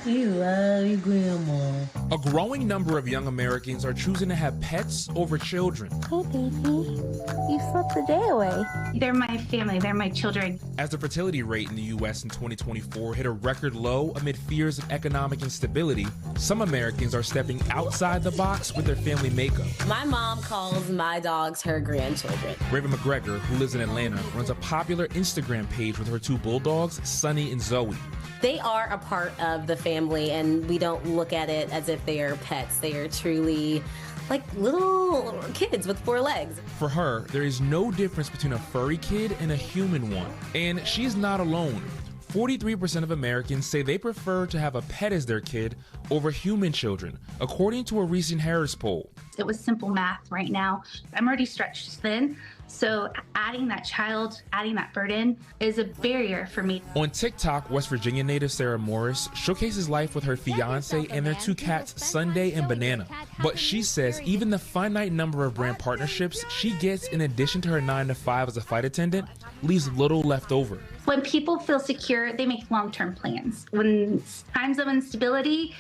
We love you, Grandma. A growing number of young Americans are choosing to have pets over children. Hey, baby. You slept the day away. They're my family. They're my children. As the fertility rate in the U.S. in 2024 hit a record low amid fears of economic instability, some Americans are stepping outside the box with their family makeup. My mom calls my dogs her grandchildren. Raven McGregor, who lives in Atlanta, runs a popular Instagram page with her two bulldogs, Sunny and Zoe. They are a part of the family, and we don't look at it as if they are pets. They are truly like little kids with 4 legs. For her, there is no difference between a furry kid and a human one. And she's not alone. 43% of Americans say they prefer to have a pet as their kid over human children, according to a recent Harris poll. It was simple math right now. I'm already stretched thin, so adding that child, adding that burden is a barrier for me. On TikTok, West Virginia native Sarah Morris showcases life with her fiance and their 2 cats, Sunday and Banana. But she says even the finite number of brand partnerships she gets in addition to her 9-to-5 as a flight attendant leaves little left over. When people feel secure, they make long-term plans. When times of instability,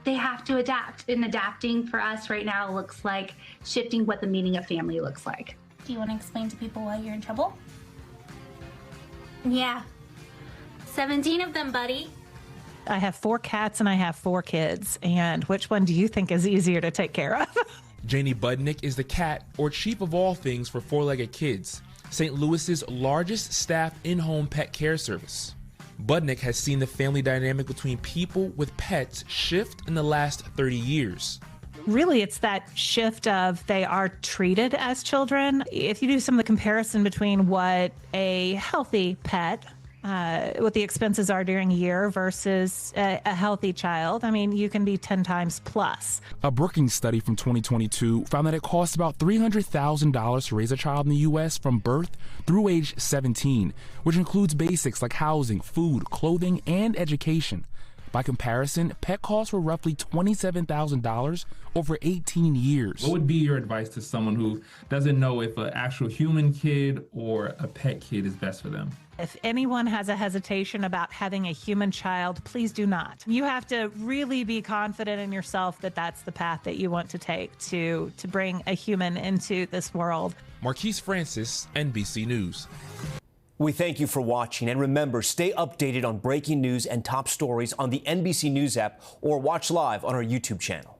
they have to adapt. And adapting for us right now looks like shifting what the meaning of family looks like. Do you want to explain to people why you're in trouble? Yeah. 17 of them, buddy. I have 4 cats and I have 4 kids. And which one do you think is easier to take care of? Janie Budnick is the cat, or chief of all things, for 4-legged kids, St. Louis's largest staff in-home pet care service. Budnick has seen the family dynamic between people with pets shift in the last 30 years. Really, it's that shift of they are treated as children. If you do some of the comparison between what a healthy pet, what the expenses are during a year versus a healthy child, I mean, you can be 10 times plus. A Brookings study from 2022 found that it costs about $300,000 to raise a child in the U.S. from birth through age 17, which includes basics like housing, food, clothing, and education. By comparison, pet costs were roughly $27,000 over 18 years. What would be your advice to someone who doesn't know if an actual human kid or a pet kid is best for them? If anyone has a hesitation about having a human child, please do not. You have to really be confident in yourself that that's the path that you want to take to bring a human into this world. Marquise Francis, NBC News. We thank you for watching, and remember, stay updated on breaking news and top stories on the NBC News app or watch live on our YouTube channel.